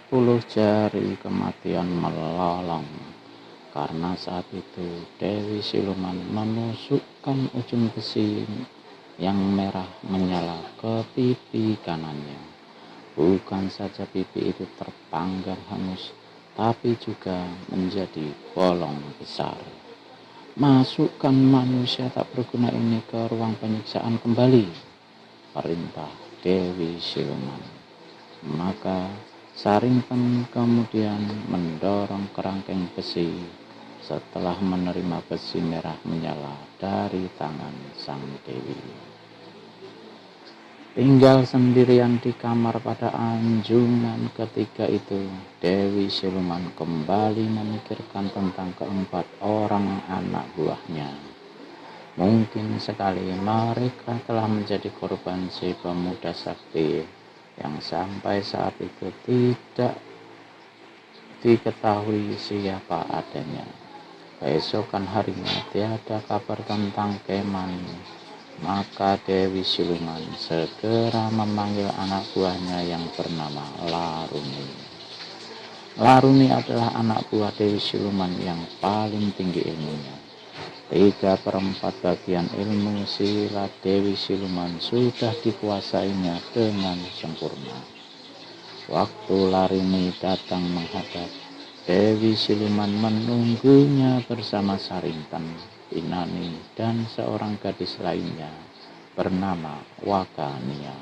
Sepuluh jari kematian melolong, karena saat itu Dewi Siluman menusukkan ujung besi yang merah menyala ke pipi kanannya. Bukan saja pipi itu terpanggang hangus, tapi juga menjadi bolong besar. Masukkan manusia tak berguna ini ke ruang penyiksaan kembali, perintah Dewi Siluman. Maka Saringpan kemudian mendorong kerangkeng besi setelah menerima besi merah menyala dari tangan sang dewi. Tinggal sendirian di kamar pada anjungan ketiga itu, Dewi Siluman kembali memikirkan tentang keempat orang anak buahnya. Mungkin sekali mereka telah menjadi korban si pemuda sakti yang sampai saat itu tidak diketahui siapa adanya. Keesokan harinya tiada kabar tentang Kemani, maka Dewi Siluman segera memanggil anak buahnya yang bernama Laruni. Laruni adalah anak buah Dewi Siluman yang paling tinggi ilmunya. 3/4 bagian ilmu silat Dewi Siluman sudah dikuasainya dengan sempurna. Waktu Laruni datang menghadap, Dewi Siluman menunggunya bersama Saringpan, Inani, dan seorang gadis lainnya bernama Wakania.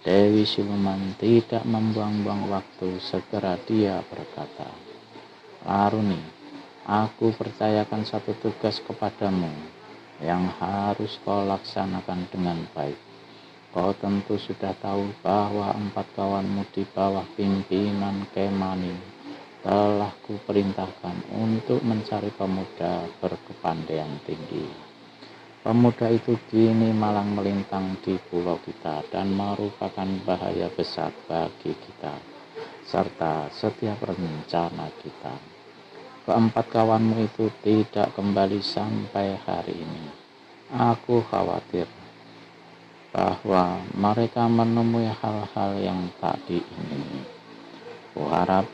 Dewi Siluman tidak membuang-buang waktu, segera dia berkata, "Laruni, aku percayakan satu tugas kepadamu yang harus kau laksanakan dengan baik. Kau tentu sudah tahu bahwa 4 kawanmu di bawah pimpinan Kemani telah kuperintahkan untuk mencari pemuda berkepandaian tinggi. Pemuda itu kini malang melintang di pulau kita dan merupakan bahaya besar bagi kita serta setiap rencana kita. Keempat kawanmu itu tidak kembali sampai hari ini. Aku khawatir bahwa mereka menemui hal-hal yang tak diingini. Kuharap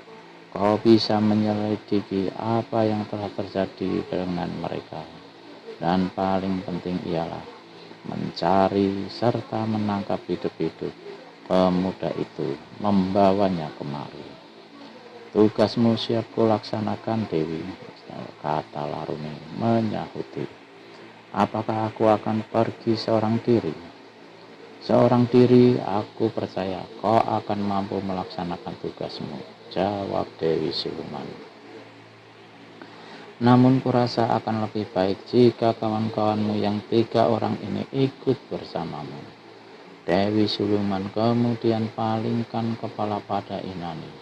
kau bisa menyelidiki apa yang telah terjadi dengan mereka. Dan paling penting ialah mencari serta menangkap hidup-hidup pemuda itu, membawanya kemari." "Tugasmu siap kulaksanakan, Dewi," kata Laruni menyahuti. "Apakah aku akan pergi seorang diri?" "Seorang diri aku percaya kau akan mampu melaksanakan tugasmu," jawab Dewi Siluman. "Namun kurasa akan lebih baik jika kawan-kawanmu yang 3 orang ini ikut bersamamu." Dewi Siluman kemudian palingkan kepala pada Inani.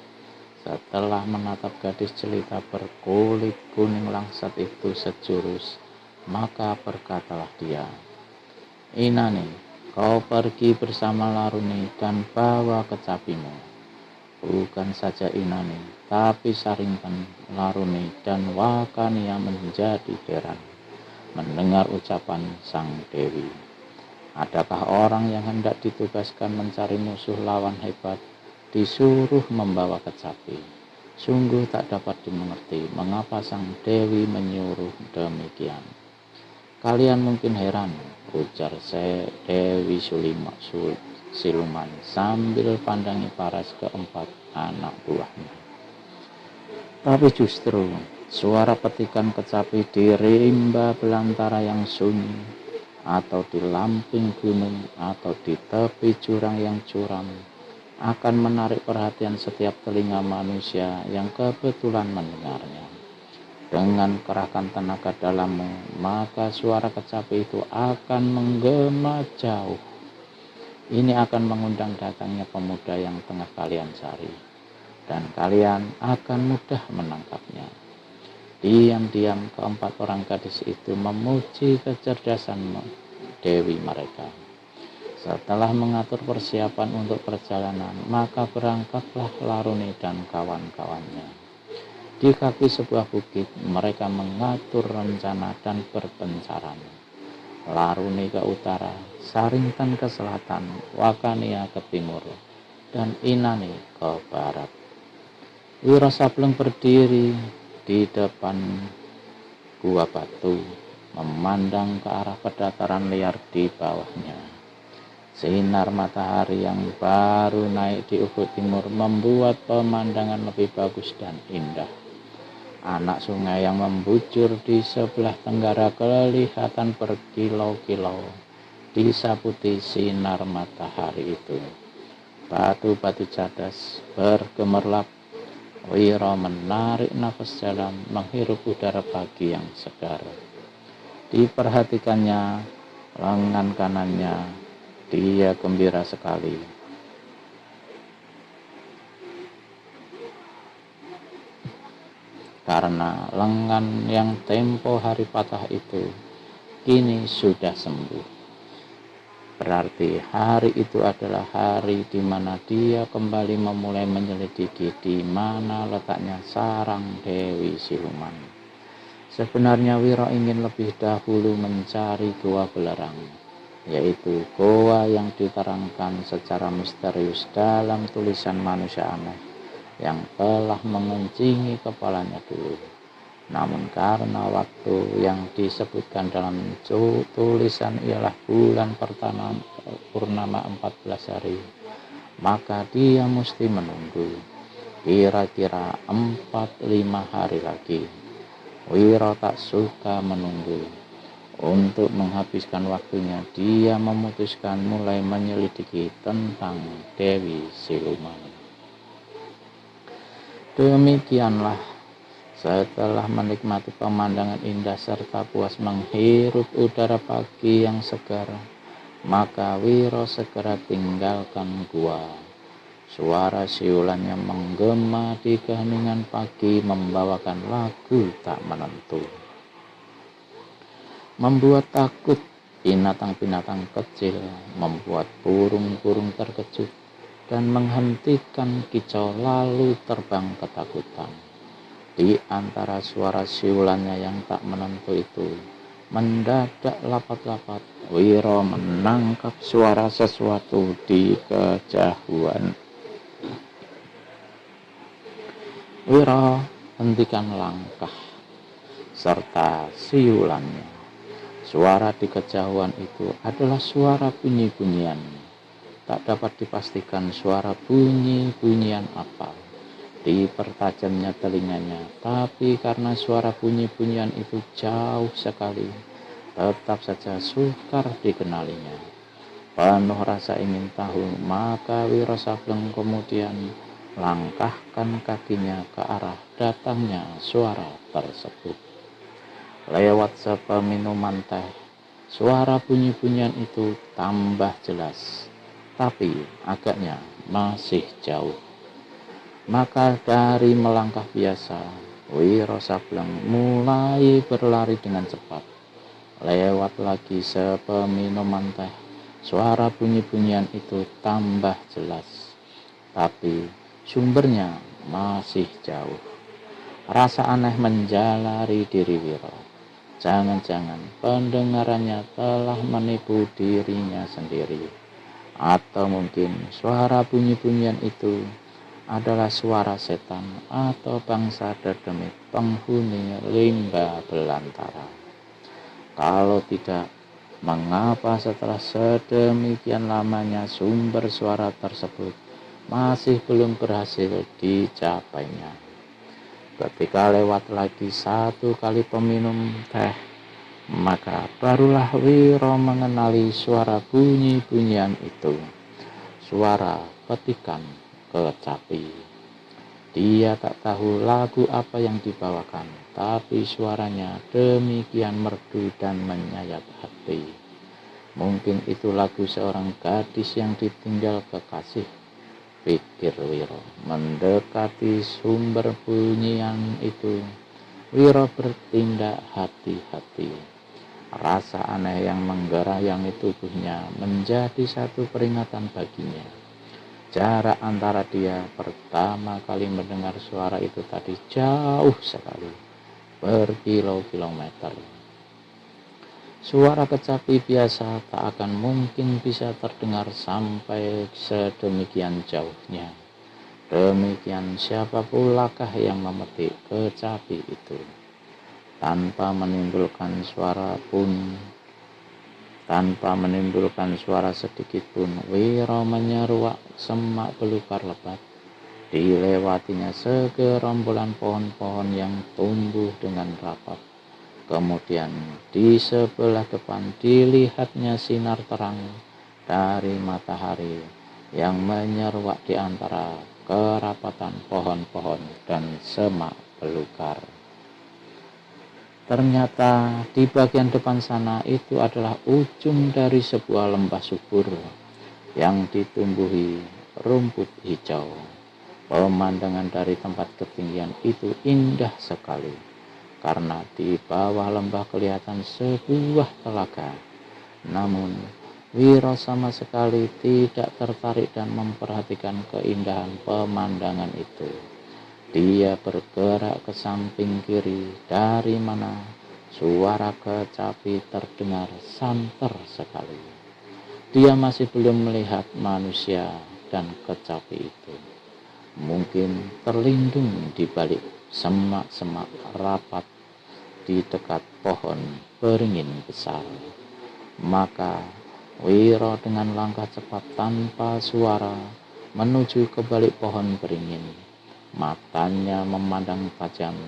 Setelah menatap gadis jelita berkulit kuning langsat itu sejurus, maka berkatalah dia, "Inani, kau pergi bersama Laruni dan bawa kecapimu." Bukan saja Inani, tapi Saringpan, Laruni, dan Wakania menjadi heran mendengar ucapan sang dewi. Adakah orang yang hendak ditugaskan mencari musuh lawan hebat disuruh membawa kecapi? Sungguh tak dapat dimengerti mengapa sang dewi menyuruh demikian. "Kalian mungkin heran," ujar Dewi Siluman sambil pandangi paras keempat anak buahnya. "Tapi justru suara petikan kecapi di rimba belantara yang sunyi, atau di lamping gunung, atau di tepi jurang yang curam akan menarik perhatian setiap telinga manusia yang kebetulan mendengarnya. Dengan kerahkan tenaga dalammu, maka suara kecapi itu akan menggema jauh. Ini akan mengundang datangnya pemuda yang tengah kalian cari, dan kalian akan mudah menangkapnya." Diam-diam keempat orang gadis itu memuji kecerdasan dewi mereka. Setelah mengatur persiapan untuk perjalanan, maka berangkatlah Laruni dan kawan-kawannya. Di kaki sebuah bukit, mereka mengatur rencana dan berpencaran. Laruni ke utara, Saringpan ke selatan, Wakania ke timur, dan Inani ke barat. Wiro Sableng berdiri di depan gua batu, memandang ke arah pedataran liar di bawahnya. Sinar matahari yang baru naik di ufuk timur membuat pemandangan lebih bagus dan indah. Anak sungai yang membujur di sebelah tenggara kelihatan berkilau-kilau disaputi sinar matahari itu. Batu-batu cadas bergemerlap. Wiro menarik nafas dalam, menghirup udara pagi yang segar. Diperhatikannya lengan kanannya, dia gembira sekali. Karena lengan yang tempo hari patah itu kini sudah sembuh. Berarti hari itu adalah hari di mana dia kembali memulai menyelidiki di mana letaknya sarang Dewi Siluman. Sebenarnya Wiro ingin lebih dahulu mencari Goa Belerang, yaitu goa yang diterangkan secara misterius dalam tulisan manusia aneh yang telah mengencingi kepalanya dulu. Namun karena waktu yang disebutkan dalam tulisan ialah bulan pertama purnama 14 hari, maka dia mesti menunggu kira-kira 4-5 hari lagi. Wiro tak suka menunggu. Untuk menghabiskan waktunya, dia memutuskan mulai menyelidiki tentang Dewi Siluman. Demikianlah, setelah menikmati pemandangan indah serta puas menghirup udara pagi yang segar, maka Wiro segera tinggalkan gua. Suara siulannya menggema di keheningan pagi membawakan lagu tak menentu. Membuat takut binatang-binatang kecil, membuat burung-burung terkejut dan menghentikan kicau lalu terbang ketakutan. Di antara suara siulannya yang tak menentu itu, mendadak lapat-lapat Wiro menangkap suara sesuatu di kejauhan. Wiro hentikan langkah serta siulannya. Suara di kejauhan itu adalah suara bunyi-bunyian. Tak dapat dipastikan suara bunyi-bunyian apa. Dipertajamnya telinganya, tapi karena suara bunyi-bunyian itu jauh sekali, tetap saja sukar dikenalinya. Penuh rasa ingin tahu, maka Wiro Sableng kemudian langkahkan kakinya ke arah datangnya suara tersebut. Lewat sepeminuman teh, suara bunyi-bunyian itu tambah jelas, tapi agaknya masih jauh. Maka dari melangkah biasa, Wiro Sableng mulai berlari dengan cepat. Lewat lagi sepeminuman teh, suara bunyi-bunyian itu tambah jelas, tapi sumbernya masih jauh. Rasa aneh menjalari diri Wiro. Jangan-jangan pendengarannya telah menipu dirinya sendiri. Atau mungkin suara bunyi-bunyian itu adalah suara setan atau bangsa dedemit penghuni limba belantara. Kalau tidak, mengapa setelah sedemikian lamanya sumber suara tersebut masih belum berhasil dicapainya? Ketika lewat lagi 1 kali peminum teh, maka barulah Wiro mengenali suara bunyi-bunyian itu. Suara petikan kecapi. Dia tak tahu lagu apa yang dibawakan, tapi suaranya demikian merdu dan menyayat hati. Mungkin itu lagu seorang gadis yang ditinggal kekasih, pikir Wiro. Mendekati sumber bunyian itu, Wiro bertindak hati-hati. Rasa aneh yang menggerayangi tubuhnya menjadi satu peringatan baginya. Jarak antara dia pertama kali mendengar suara itu tadi jauh sekali, berkilo-kilometer. Suara kecapi biasa tak akan mungkin bisa terdengar sampai sedemikian jauhnya. Demikian siapa pulakah yang memetik kecapi itu? Tanpa menimbulkan suara sedikit pun, Wiro menyeruak semak belukar lebat. Dilewatinya segerombolan pohon-pohon yang tumbuh dengan rapat. Kemudian di sebelah depan dilihatnya sinar terang dari matahari yang menyeruak di antara kerapatan pohon-pohon dan semak belukar. Ternyata di bagian depan sana itu adalah ujung dari sebuah lembah subur yang ditumbuhi rumput hijau. Pemandangan dari tempat ketinggian itu indah sekali, karena di bawah lembah kelihatan sebuah telaga. Namun, Wiro sama sekali tidak tertarik dan memperhatikan keindahan pemandangan itu. Dia bergerak ke samping kiri, dari mana suara kecapi terdengar santer sekali. Dia masih belum melihat manusia dan kecapi itu. Mungkin terlindung di balik semak-semak rapat di dekat pohon beringin besar. Maka Wiro dengan langkah cepat tanpa suara menuju ke balik pohon beringin. Matanya memandang tajam,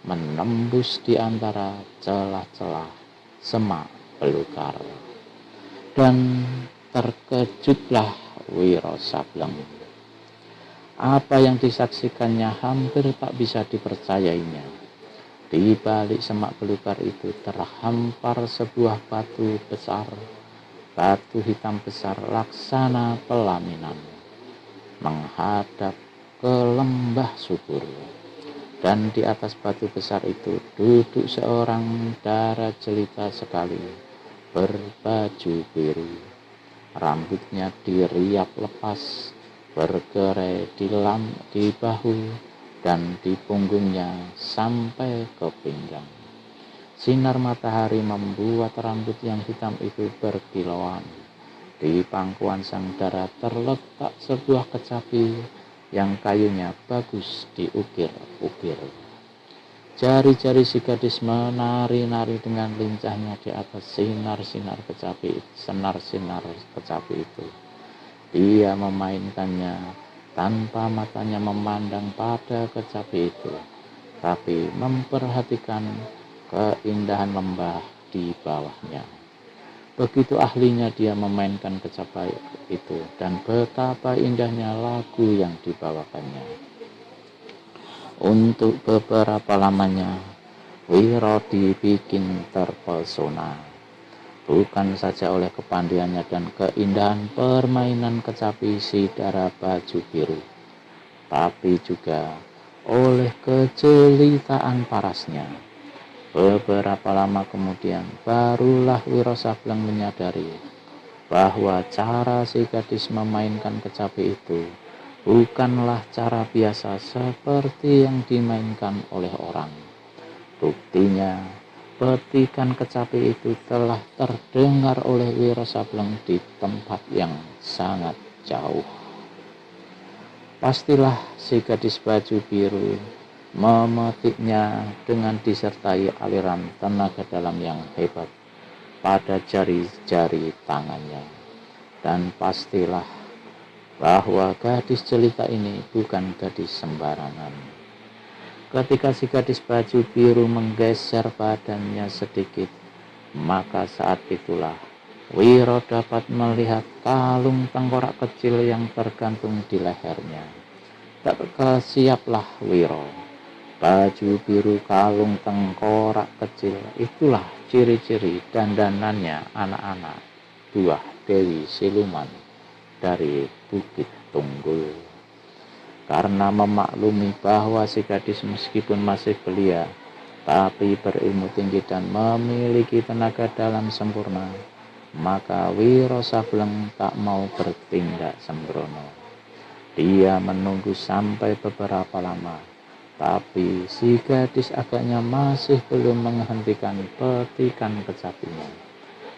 menembus di antara celah-celah semak belukar. Dan terkejutlah Wiro Sableng. Apa yang disaksikannya hampir tak bisa dipercayainya. Di balik semak belukar itu terhampar sebuah batu hitam besar laksana pelaminan, menghadap ke lembah subur. Dan di atas batu besar itu duduk seorang dara jelita sekali, berbaju biru. Rambutnya diriap lepas, bergerai di bahu dan di punggungnya sampai ke pinggang. Sinar matahari membuat rambut yang hitam itu berkilauan. Di pangkuan sang dara terletak sebuah kecapi yang kayunya bagus diukir-ukir. Jari-jari si gadis menari-nari dengan lincahnya di atas sinar-sinar kecapi itu. Dia memainkannya tanpa matanya memandang pada kecapi itu, tapi memperhatikan keindahan lembah di bawahnya. Begitu ahlinya dia memainkan kecapi itu, dan betapa indahnya lagu yang dibawakannya. Untuk beberapa lamanya, Wiro dibikin terpesona. Bukan saja oleh kepandaiannya dan keindahan permainan kecapi si dara baju biru, tapi juga oleh kejelitaan parasnya. Beberapa lama kemudian, barulah Wiro Sableng menyadari bahwa cara si gadis memainkan kecapi itu bukanlah cara biasa seperti yang dimainkan oleh orang. Buktinya, petikan kecapi itu telah terdengar oleh Wiro Sableng di tempat yang sangat jauh. Pastilah si gadis baju biru memetiknya dengan disertai aliran tenaga dalam yang hebat pada jari-jari tangannya. Dan pastilah bahwa gadis jelita ini bukan gadis sembarangan. Ketika si gadis baju biru menggeser badannya sedikit, maka saat itulah Wiro dapat melihat kalung tengkorak kecil yang tergantung di lehernya. Terkesiaplah Wiro. Baju biru, kalung tengkorak kecil, itulah ciri-ciri dandanannya anak-anak buah Dewi Siluman dari Bukit Tunggul. Karena memaklumi bahwa si gadis meskipun masih belia, tapi berilmu tinggi dan memiliki tenaga dalam sempurna, maka Wiro Sableng tak mau bertindak sembrono. Dia menunggu sampai beberapa lama, tapi si gadis agaknya masih belum menghentikan petikan kecapinya.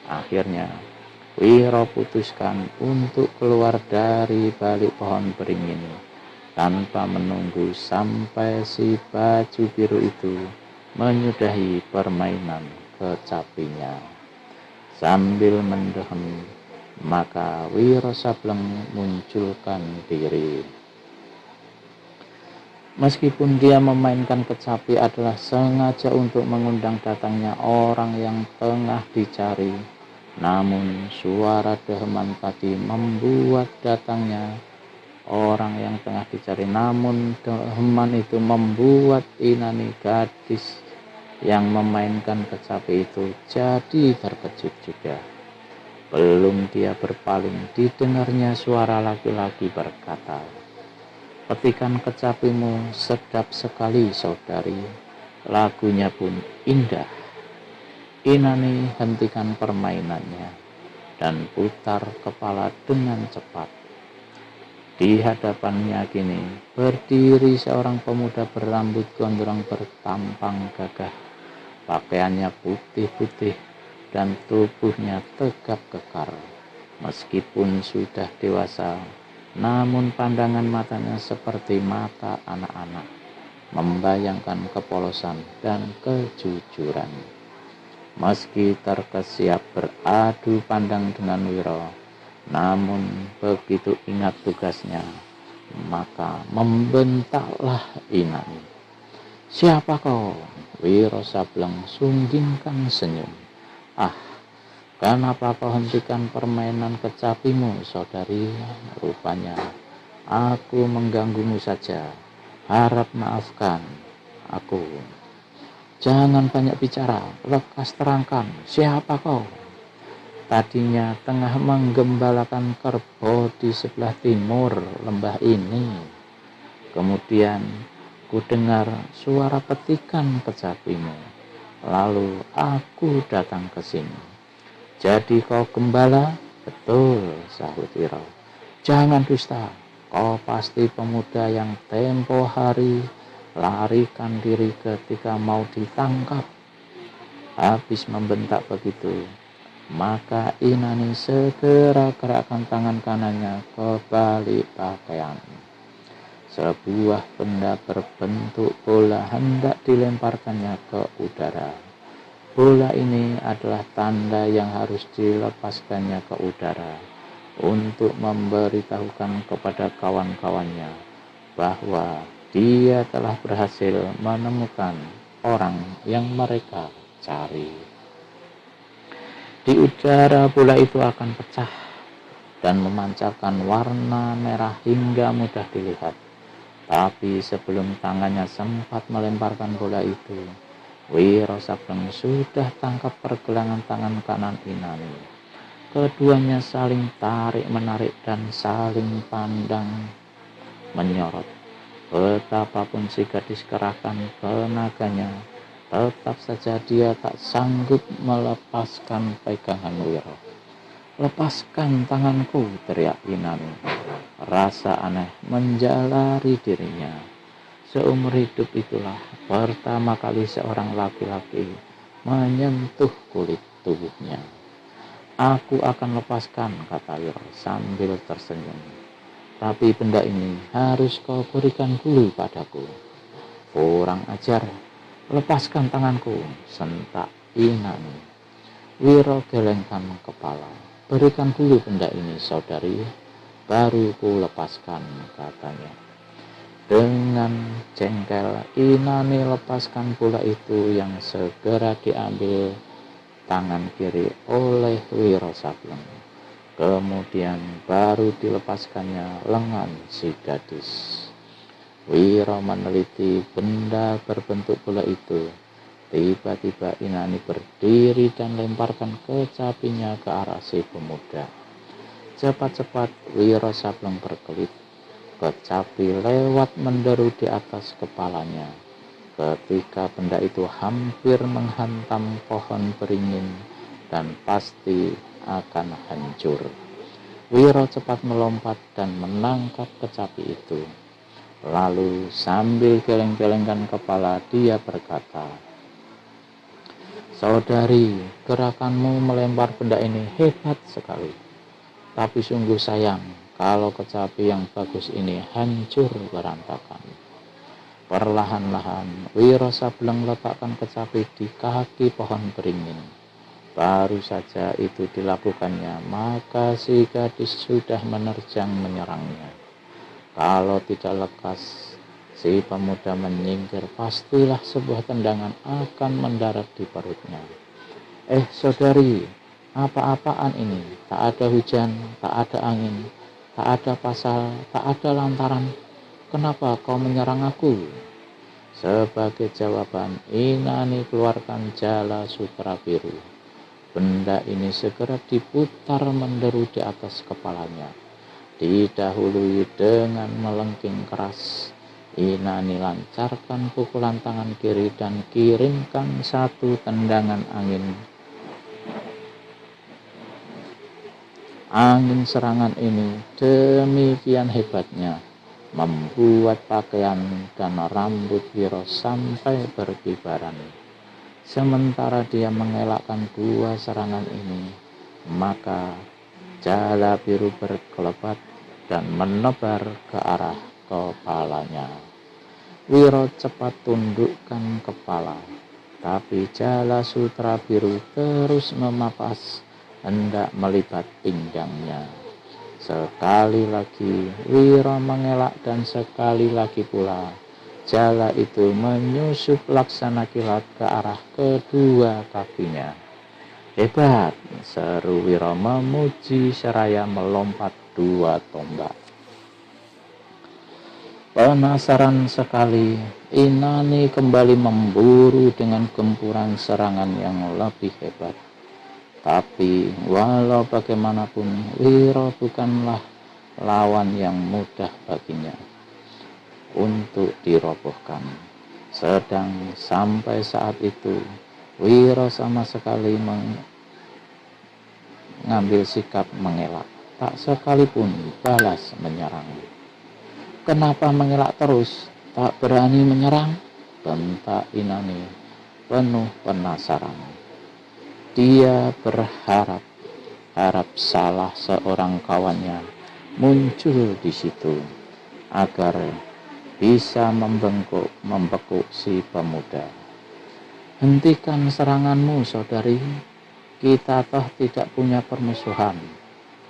Akhirnya Wiro putuskan untuk keluar dari balik pohon beringin tanpa menunggu sampai si baju biru itu menyudahi permainan kecapinya. Sambil mendehem, maka Wiro Sableng munculkan diri. Meskipun dia memainkan kecapi adalah sengaja untuk mengundang datangnya orang yang tengah dicari, namun suara deheman tadi membuat datangnya orang yang tengah dicari. Namun deheman itu membuat Inani, gadis yang memainkan kecapi itu, jadi terkejut juga. Belum dia berpaling, didengarnya suara laki-laki berkata, "Petikan kecapimu sedap sekali, saudari. Lagunya pun indah." Inani hentikan permainannya dan putar kepala dengan cepat. Di hadapannya kini berdiri seorang pemuda berambut gondrong bertampang gagah. Pakaiannya putih-putih dan tubuhnya tegap kekar. Meskipun sudah dewasa, namun pandangan matanya seperti mata anak-anak, membayangkan kepolosan dan kejujuran. Meski terkesiap beradu pandang dengan Wiro, namun begitu ingat tugasnya, maka membentaklah Inani. "Siapa kau?" Wiro Sableng sunggingkan senyum. "Ah, kenapa kau hentikan permainan kecapimu, saudari? Rupanya aku mengganggumu saja. Harap maafkan aku." "Jangan banyak bicara, lekas terangkan, siapa kau?" "Tadinya tengah menggembalakan kerbau di sebelah timur lembah ini. Kemudian ku dengar suara petikan kecapimu. Lalu aku datang ke sini." "Jadi kau gembala?" "Betul," sahut Wiro. "Jangan dusta. Kau pasti pemuda yang tempo hari larikan diri ketika mau ditangkap." Habis membentak begitu, maka Inani segera gerakkan tangan kanannya ke balik pakaian. Sebuah benda berbentuk bola hendak dilemparkannya ke udara. Bola ini adalah tanda yang harus dilepaskannya ke udara untuk memberitahukan kepada kawan-kawannya bahwa dia telah berhasil menemukan orang yang mereka cari. Di udara bola itu akan pecah dan memancarkan warna merah hingga mudah dilihat. Tapi sebelum tangannya sempat melemparkan bola itu, Wiro Sableng sudah tangkap pergelangan tangan kanan Inani. Keduanya saling tarik-menarik dan saling pandang menyorot. Betapapun si gadis kerahkan tenaganya, tetap saja dia tak sanggup melepaskan pegangan Wiro. "Lepaskan tanganku," teriak Inani. Rasa aneh menjalari dirinya. Seumur hidup itulah pertama kali seorang laki-laki menyentuh kulit tubuhnya. "Aku akan lepaskan," kata Wiro sambil tersenyum. "Tapi benda ini harus kau berikan dulu padaku." "Kurang ajar, lepaskan tanganku," sentak Inani. Wiro gelengkan kepala. "Berikan dulu benda ini, saudari, baru ku lepaskan," katanya. Dengan jengkel, Inani lepaskan bola itu yang segera diambil tangan kiri oleh Wiro Sableng. Kemudian baru dilepaskannya lengan si gadis. Wiro meneliti benda berbentuk bola itu. Tiba-tiba Inani berdiri dan lemparkan kecapinya ke arah si pemuda. Cepat-cepat Wiro Sableng berkelit. Kecapi lewat menderu di atas kepalanya. Ketika benda itu hampir menghantam pohon beringin dan pasti akan hancur, Wiro cepat melompat dan menangkap kecapi itu. Lalu sambil geleng-gelengkan kepala dia berkata, "Saudari, gerakanmu melempar benda ini hebat sekali. Tapi sungguh sayang, kalau kecapi yang bagus ini hancur berantakan. Perlahan-lahan Wiro Sableng letakkan kecapi di kaki pohon beringin. Baru saja itu dilakukannya, maka si gadis sudah menerjang menyerangnya. Kalau tidak lekas, si pemuda menyingkir, pastilah sebuah tendangan akan mendarat di perutnya. Saudari, apa-apaan ini? Tak ada hujan, tak ada angin, tak ada pasal, tak ada lantaran. Kenapa kau menyerang aku? Sebagai jawaban, Inani keluarkan jala sutra biru. Benda ini segera diputar menderu di atas kepalanya. Didahului dengan melengking keras, Inani lancarkan pukulan tangan kiri dan kirimkan satu tendangan angin. Angin serangan ini demikian hebatnya, membuat pakaian dan rambut Wiro sampai berkibaran. Sementara dia mengelakkan dua serangan ini, maka jala biru berkelebat dan menebar ke arah kepalanya. Wiro cepat tundukkan kepala, tapi jala sutra biru terus memapas, hendak melipat pinggangnya. Sekali lagi Wiro mengelak dan sekali lagi pula jala itu menyusup laksana kilat ke arah kedua kakinya. Hebat, seru Wiro memuji seraya melompat dua tombak. Penasaran sekali, Inani kembali memburu dengan gempuran serangan yang lebih hebat. Tapi walau bagaimanapun, Wiro bukanlah lawan yang mudah baginya untuk dirobohkan. Sedang sampai saat itu, Wiro sama sekali mengambil sikap mengelak, tak sekalipun balas menyerang. Kenapa mengelak terus, tak berani menyerang? Bentak Inani penuh penasaran. Dia berharap salah seorang kawannya muncul di situ agar bisa membekuk si pemuda. Hentikan seranganmu, saudari. Kita toh tidak punya permusuhan.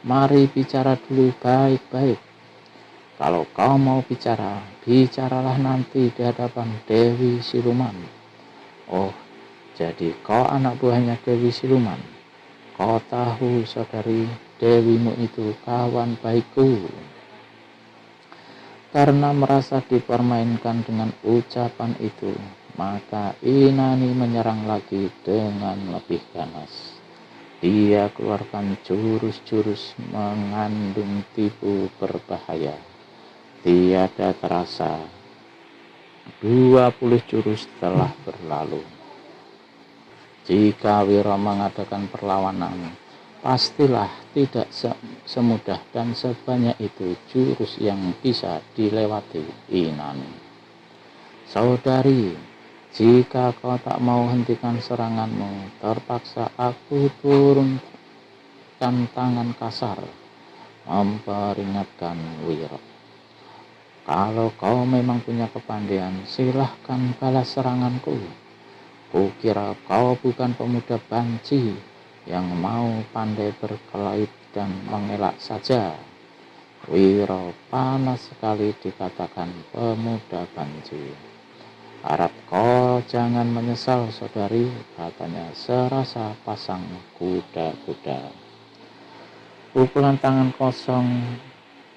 Mari bicara dulu baik-baik. Kalau kau mau bicara, bicaralah nanti di hadapan Dewi Siluman. Oh, jadi kau anak buahnya Dewi Siluman. Kau tahu, saudari, Dewimu itu kawan baikku. Karena merasa dipermainkan dengan ucapan itu, maka Inani menyerang lagi dengan lebih ganas. Dia keluarkan jurus-jurus mengandung tipu berbahaya. Tiada terasa 20 jurus telah berlalu. Jika Wiro mengadakan perlawanan, pastilah tidak semudah dan sebanyak itu jurus yang bisa dilewati Inani. Saudari, jika kau tak mau hentikan seranganmu, terpaksa aku turunkan tangan kasar, memperingatkan Wiro. Kalau kau memang punya kepandaian, silahkan balas seranganku. Kukira kau bukan pemuda banci yang mau pandai berkelit dan mengelak saja. Wiro panas sekali dikatakan pemuda banci. Harap kau jangan menyesal, saudari, katanya serasa pasang kuda-kuda. Pukulan tangan kosong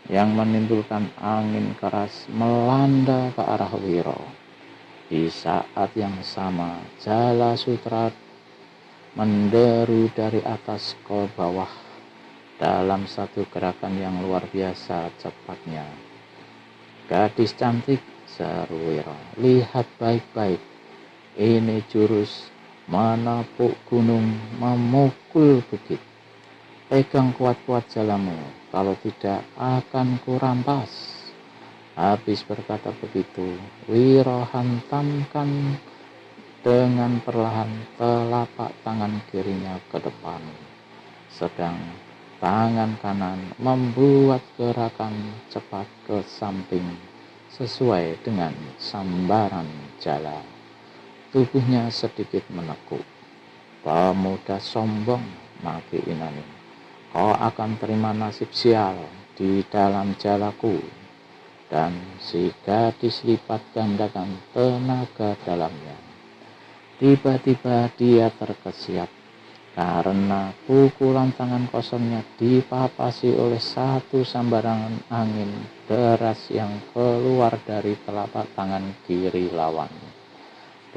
yang menimbulkan angin keras melanda ke arah Wiro. Di saat yang sama, jala sutra menderu dari atas ke bawah dalam satu gerakan yang luar biasa cepatnya. Gadis cantik, seru Wiro, lihat baik-baik. Ini jurus menepuk gunung, memukul bukit. Pegang kuat-kuat jalamu, kalau tidak akan kurampas. Habis berkata begitu, Wiro hantamkan dengan perlahan telapak tangan kirinya ke depan. Sedang Tangan kanan membuat gerakan cepat ke samping sesuai dengan sambaran jala. Tubuhnya sedikit menekuk. Pemuda sombong, maki Inani. Kau akan terima nasib sial di dalam jalaku. Dan si gadis lipat gandakan tenaga dalamnya. Tiba-tiba dia terkesiap karena pukulan tangan kosongnya dipapasi oleh satu sambaran angin deras yang keluar dari telapak tangan kiri lawan.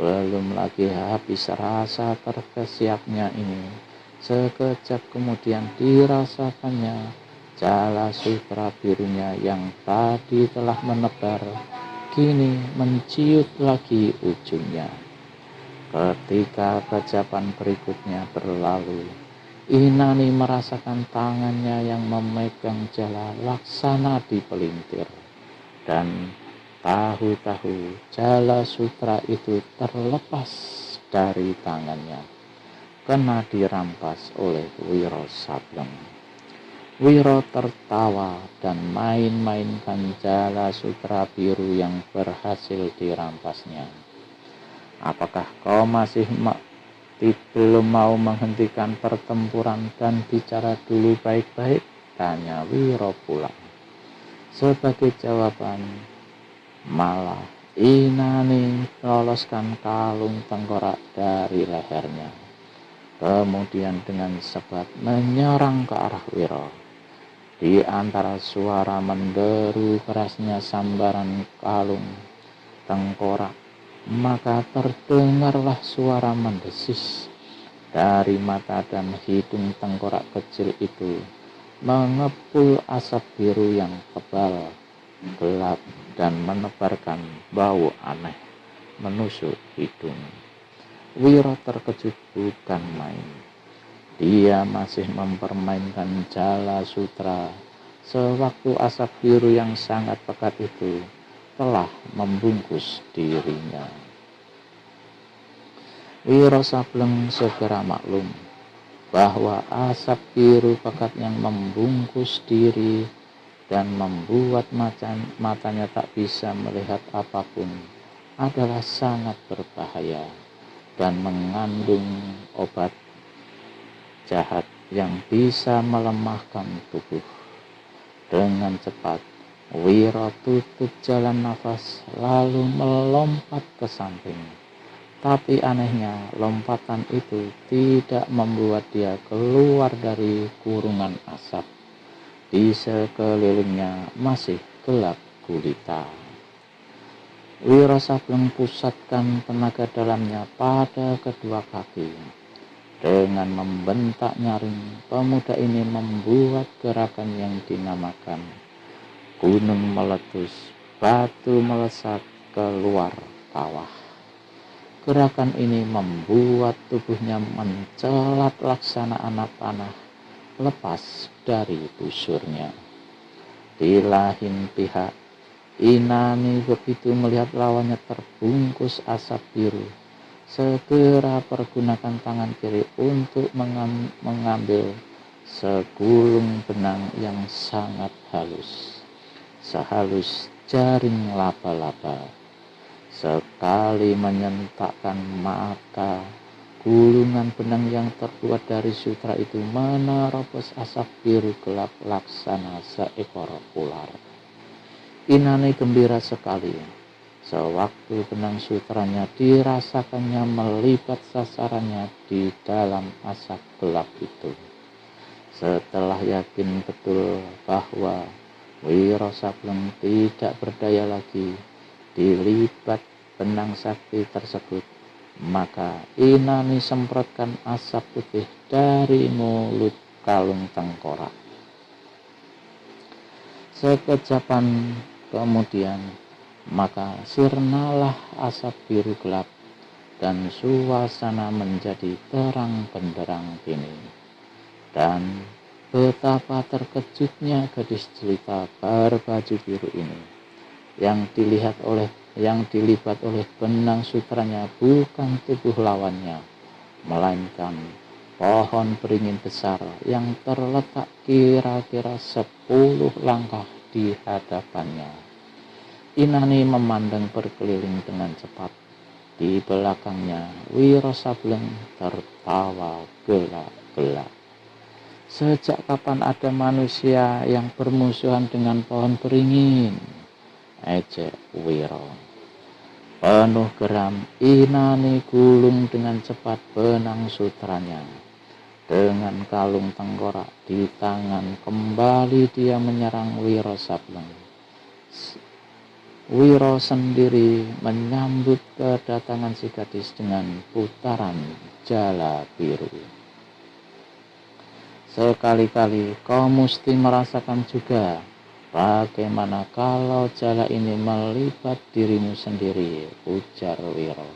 Belum lagi habis rasa terkesiapnya ini, sekejap kemudian dirasakannya jala sutra birunya yang tadi telah menebar, kini menciut lagi ujungnya. Ketika kejapan berikutnya berlalu, Inani merasakan tangannya yang memegang jala laksana dipelintir, dan tahu-tahu jala sutra itu terlepas dari tangannya, kena dirampas oleh Wiro Sableng. Wiro tertawa dan main-mainkan jala sutra biru yang berhasil dirampasnya. Apakah kau masih belum mau menghentikan pertempuran dan bicara dulu baik-baik? Tanya Wiro pula. Sebagai jawaban, malah Inani meloloskan kalung tengkorak dari lehernya. Kemudian dengan sebat menyerang ke arah Wiro. Di antara suara menderu kerasnya sambaran kalung tengkorak, maka terdengarlah suara mendesis dari mata dan hidung tengkorak kecil itu, mengepul asap biru yang tebal, gelap, dan menebarkan bau aneh menusuk hidung. Wiro terkejut bukan main. Dia masih mempermainkan jala sutra sewaktu asap biru yang sangat pekat itu telah membungkus dirinya. Wiro Sableng segera maklum bahwa asap biru pekat yang membungkus diri dan membuat matanya tak bisa melihat apapun adalah sangat berbahaya dan mengandung obat jahat yang bisa melemahkan tubuh. Dengan cepat Wiro tutup jalan nafas lalu melompat ke samping. Tapi anehnya lompatan itu tidak membuat dia keluar dari kurungan asap. Di sekelilingnya masih gelap gulita. Wiro Sableng pusatkan tenaga dalamnya pada kedua kaki. Dengan membentak nyaring, pemuda ini membuat gerakan yang dinamakan gunung meletus, batu melesat keluar kawah. Gerakan ini membuat tubuhnya mencelat laksana anak panah lepas dari busurnya. Di lain pihak, Inani begitu melihat lawannya terbungkus asap biru, segera pergunakan tangan kiri untuk mengambil segulung benang yang sangat halus, sehalus jaring laba-laba. Sekali menyentakkan mata, gulungan benang yang terbuat dari sutra itu menerobos asap biru gelap laksana seekor ular. Inani gembira sekali sewaktu benang sutranya dirasakannya melibat sasarannya di dalam asap gelap itu. Setelah yakin betul bahwa Wiro Sableng tidak berdaya lagi dilibat benang sakti tersebut, maka Inani semprotkan asap putih dari mulut kalung tengkorak. Sekejapan kemudian, maka sirnalah asap biru gelap dan suasana menjadi terang benderang kini. Dan betapa terkejutnya gadis jelita berbaju biru ini. Yang dilibat oleh benang sutranya bukan tubuh lawannya, melainkan pohon beringin besar yang terletak kira-kira 10 langkah di hadapannya. Inani memandang berkeliling dengan cepat. Di belakangnya, Wiro Sableng tertawa gelak-gelak. Sejak kapan ada manusia yang bermusuhan dengan pohon beringin? Ejek Wiro. Penuh geram, Inani gulung dengan cepat benang sutranya. Dengan kalung tengkorak di tangan, kembali dia menyerang Wiro Sableng. Wiro sendiri menyambut kedatangan si gadis dengan putaran jala biru. Sekali-kali kau mesti merasakan juga bagaimana kalau jala ini melibat dirimu sendiri, ujar Wiro.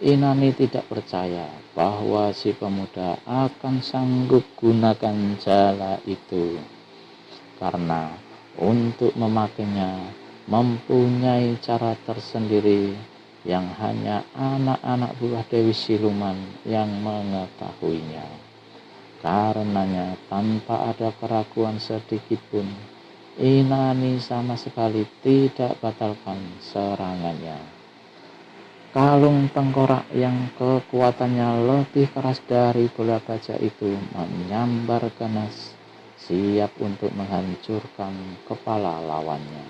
Inani tidak percaya bahwa si pemuda akan sanggup gunakan jala itu, karena untuk memakainya mempunyai cara tersendiri yang hanya anak-anak buah Dewi Siluman yang mengetahuinya. Karenanya tanpa ada keraguan sedikit pun, Inani sama sekali tidak batalkan serangannya. Kalung tengkorak yang kekuatannya lebih keras dari bola baja itu menyambar ganas, siap untuk menghancurkan kepala lawannya.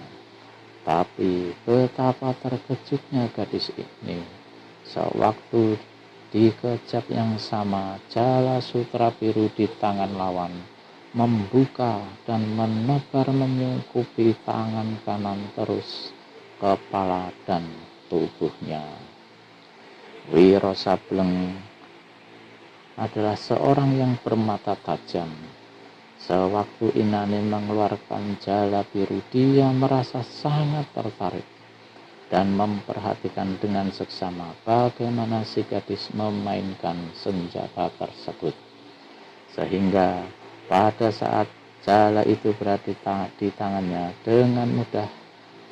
Tapi betapa terkejutnya gadis ini sewaktu di kejap yang sama jala sutra biru di tangan lawan membuka dan menebar menyungkupi tangan kanan terus kepala dan tubuhnya. Wiro Sableng adalah seorang yang bermata tajam. Sewaktu Inani mengeluarkan jala biru, dia merasa sangat tertarik dan memperhatikan dengan seksama bagaimana si gadis memainkan senjata tersebut. Sehingga pada saat jala itu berada di tangannya, dengan mudah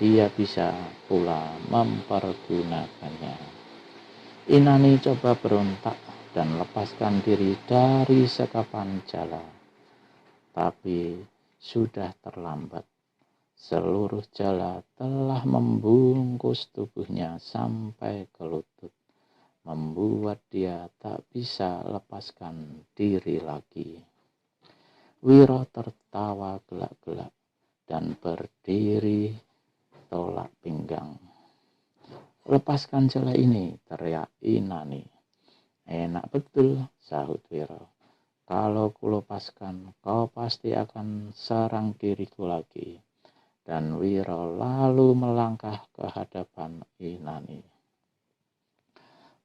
dia bisa pula mempergunakannya. Inani coba berontak dan lepaskan diri dari sekapan jala, tapi sudah terlambat. Seluruh jala telah membungkus tubuhnya sampai ke lutut, membuat dia tak bisa lepaskan diri lagi. Wiro tertawa gelak-gelak dan berdiri tolak pinggang. Lepaskan jala ini, teriak Inani. Enak betul, sahut Wiro. Kalau kulepaskan, kau pasti akan serang diriku lagi. Dan Wiro lalu melangkah ke hadapan Inani.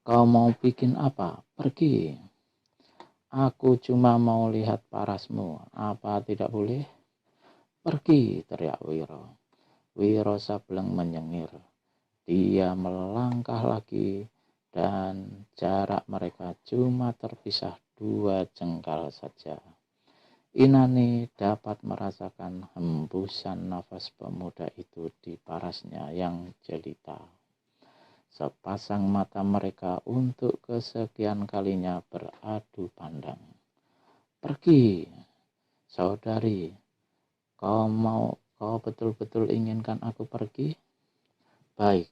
Kau mau bikin apa? Pergi. Aku cuma mau lihat parasmu. Apa tidak boleh? Pergi, teriak Wiro. Wiro Sableng menyengir. Dia melangkah lagi dan jarak mereka cuma terpisah 2 jengkal saja. Inani dapat merasakan hembusan nafas pemuda itu di parasnya yang jelita. Sepasang mata mereka untuk kesekian kalinya beradu pandang. Pergi, saudari. Kau betul-betul inginkan aku pergi? Baik,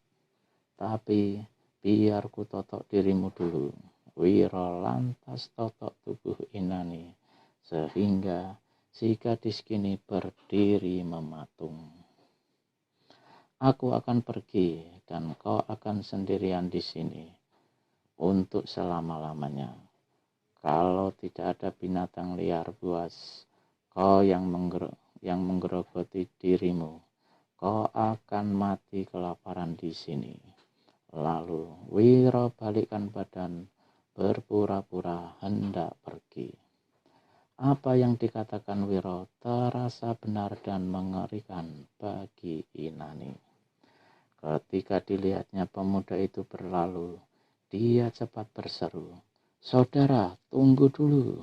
tapi biar ku totok dirimu dulu. Wiro lantas totok tubuh Inani, sehingga si gadis kini berdiri mematung. Aku akan pergi dan kau akan sendirian di sini untuk selama-lamanya. Kalau tidak ada binatang liar buas kau yang menggerogoti dirimu, kau akan mati kelaparan di sini. Lalu Wiro balikkan badan, berpura-pura hendak pergi. Apa yang dikatakan Wiro terasa benar dan mengerikan bagi Inani. Ketika dilihatnya pemuda itu berlalu, dia cepat berseru, "Saudara, tunggu dulu."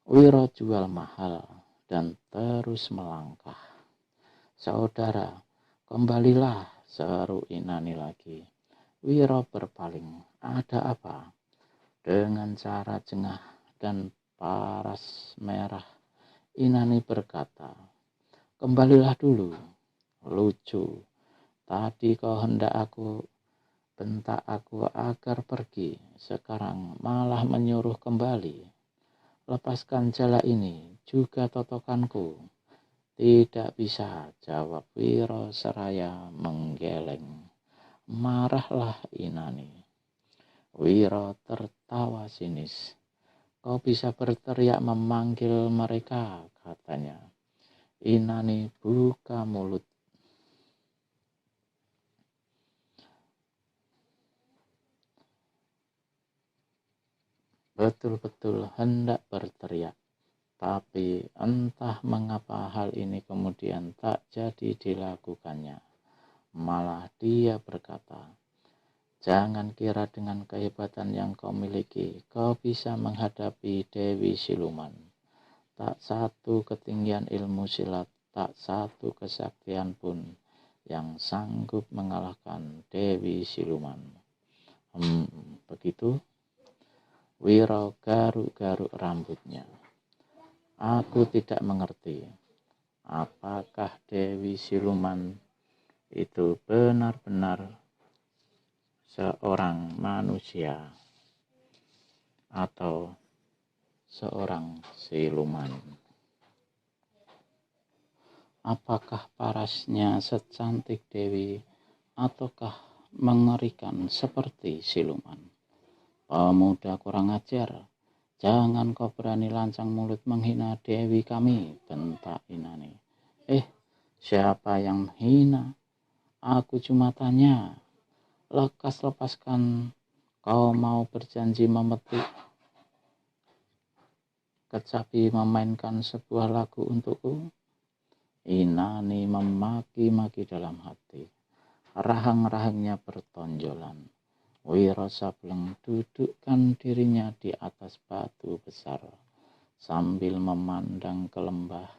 Wiro jual mahal dan terus melangkah. "Saudara, kembalilah," seru Inani lagi. Wiro berpaling. "Ada apa?" Dengan cara jengah dan paras merah, Inani berkata, "Kembalilah dulu, lucu. Tadi kau hendak aku bentak aku agar pergi, sekarang malah menyuruh kembali. Lepaskan jala ini, juga totokanku." "Tidak bisa," jawab Wiro seraya menggeleng. Marahlah Inani. Wiro tertawa sinis. "Kau bisa berteriak memanggil mereka," katanya. Inani buka mulut. Betul-betul hendak berteriak. Tapi entah mengapa hal ini kemudian tak jadi dilakukannya. Malah dia berkata, "Jangan kira dengan kehebatan yang kau miliki, kau bisa menghadapi Dewi Siluman. Tak satu ketinggian ilmu silat, tak satu kesaktian pun yang sanggup mengalahkan Dewi Siluman." Begitu? Wiro garuk-garuk rambutnya. "Aku tidak mengerti. Apakah Dewi Siluman itu benar-benar seorang manusia atau seorang siluman? Apakah parasnya secantik Dewi ataukah mengerikan seperti siluman?" "Pemuda kurang ajar, jangan kau berani lancang mulut menghina Dewi kami," bentak Inani. Siapa yang menghina? Aku cuma tanya. Lepaskan. Kau mau berjanji memetik kecapi memainkan sebuah lagu untukku?" Inani memaki-maki dalam hati. Rahang-rahangnya bertonjolan. Wiro Sableng dudukkan dirinya di atas batu besar sambil memandang ke lembah.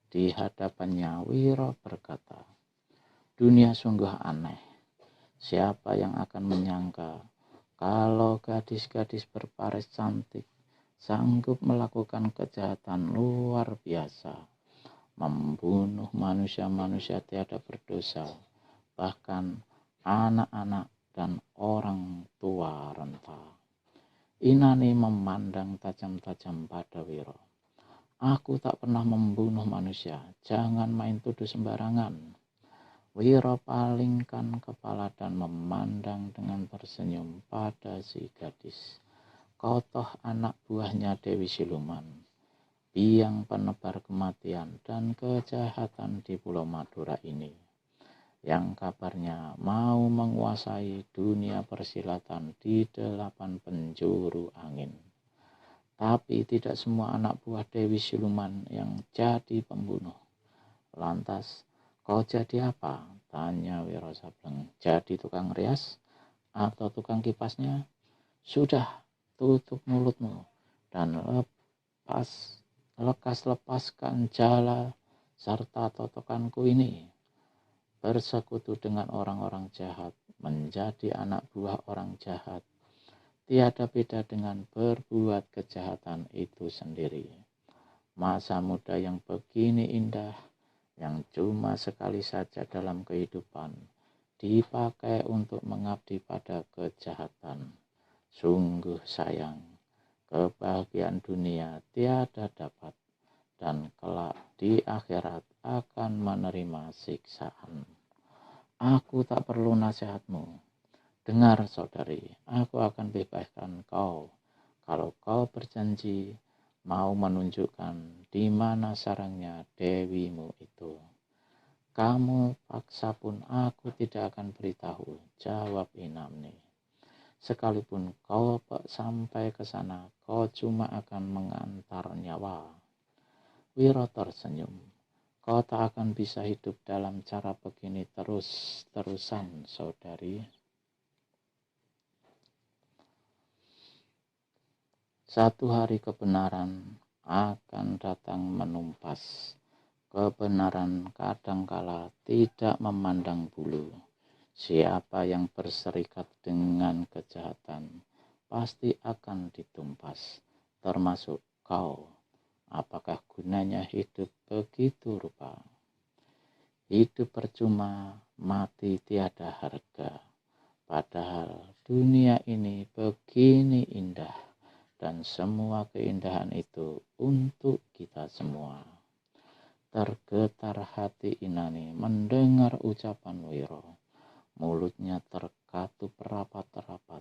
Di hadapannya Wiro berkata, "Dunia sungguh aneh. Siapa yang akan menyangka kalau gadis-gadis berparas cantik sanggup melakukan kejahatan luar biasa, membunuh manusia-manusia tiada berdosa, bahkan anak-anak dan orang tua renta." Inani memandang tajam-tajam pada Wiro. "Aku tak pernah membunuh manusia, jangan main tuduh sembarangan." Wiro palingkan kepala dan memandang dengan tersenyum pada si gadis. "Kau toh anak buahnya Dewi Siluman, biang penebar kematian dan kejahatan di Pulau Madura ini, yang kabarnya mau menguasai dunia persilatan di 8 penjuru angin. Tapi tidak semua anak buah Dewi Siluman yang jadi pembunuh. Lantas, kau jadi apa?" tanya Wiro Sableng. "Jadi tukang rias atau tukang kipasnya? Sudah, tutup mulutmu dan lepaskan jala serta totokanku ini. Bersekutu dengan orang-orang jahat, menjadi anak buah orang jahat, tiada beda dengan berbuat kejahatan itu sendiri. Masa muda yang begini indah, yang cuma sekali saja dalam kehidupan, dipakai untuk mengabdi pada kejahatan. Sungguh sayang, kebahagiaan dunia tiada dapat, dan kelak di akhirat akan menerima siksaan. Aku tak perlu nasihatmu. Dengar saudari, aku akan bebaskan kau kalau kau berjanji mau menunjukkan di mana sarangnya dewimu itu." "Kamu paksa pun aku tidak akan beritahu," jawab Inani. "Sekalipun kau sampai ke sana, kau cuma akan mengantar nyawa." Wiro tersenyum. "Kau tak akan bisa hidup dalam cara begini terus-terusan, saudari. Satu hari kebenaran akan datang menumpas. Kebenaran kadangkala tidak memandang bulu. Siapa yang berserikat dengan kejahatan pasti akan ditumpas, termasuk kau. Apakah gunanya hidup begitu rupa? Hidup percuma, mati tiada harga. Padahal dunia ini begini indah, dan semua keindahan itu untuk kita semua. Tergetar hati Inani mendengar ucapan Wiro. Mulutnya terkatup rapat-rapat.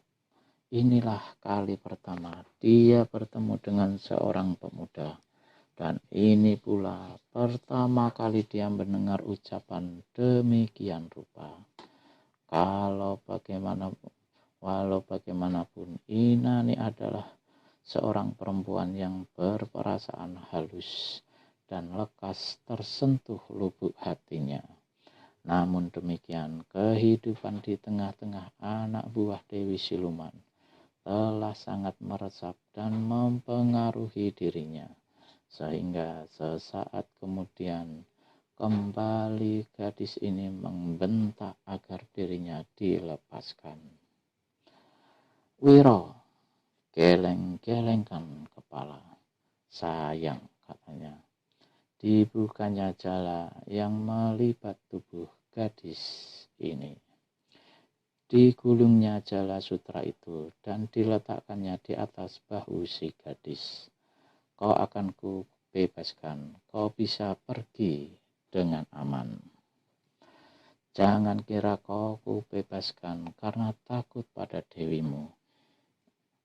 Inilah kali pertama dia bertemu dengan seorang pemuda. Dan ini pula pertama kali dia mendengar ucapan demikian rupa. Walau bagaimanapun, Inani adalah seorang perempuan yang berperasaan halus dan lekas tersentuh lubuk hatinya. Namun demikian, kehidupan di tengah-tengah anak buah Dewi Siluman telah sangat meresap dan mempengaruhi dirinya. Sehingga sesaat kemudian kembali gadis ini membentak agar dirinya dilepaskan. Wiro geleng-gelengkan kepala. Sayang, katanya, dibukanya jala yang melibat tubuh gadis ini. Digulungnya jala sutra itu dan diletakkannya di atas bahu si gadis. Kau akan kubebaskan, kau bisa pergi dengan aman. Jangan kira kau kubebaskan karena takut pada dewimu.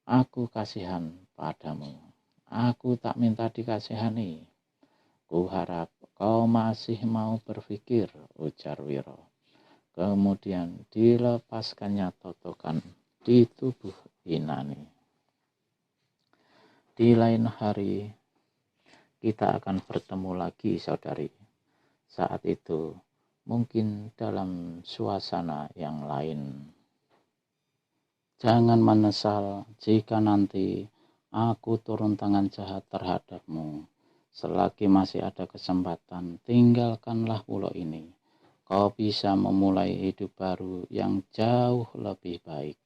Aku kasihan padamu. Aku tak minta dikasihani. Kuharap kau masih mau berpikir, ujar Wiro. Kemudian dilepaskannya totokan di tubuh Inani. Di lain hari, kita akan bertemu lagi, saudari. Saat itu, mungkin dalam suasana yang lain. Jangan menyesal jika nanti aku turun tangan jahat terhadapmu. Selagi masih ada kesempatan, tinggalkanlah pulau ini. Kau bisa memulai hidup baru yang jauh lebih baik.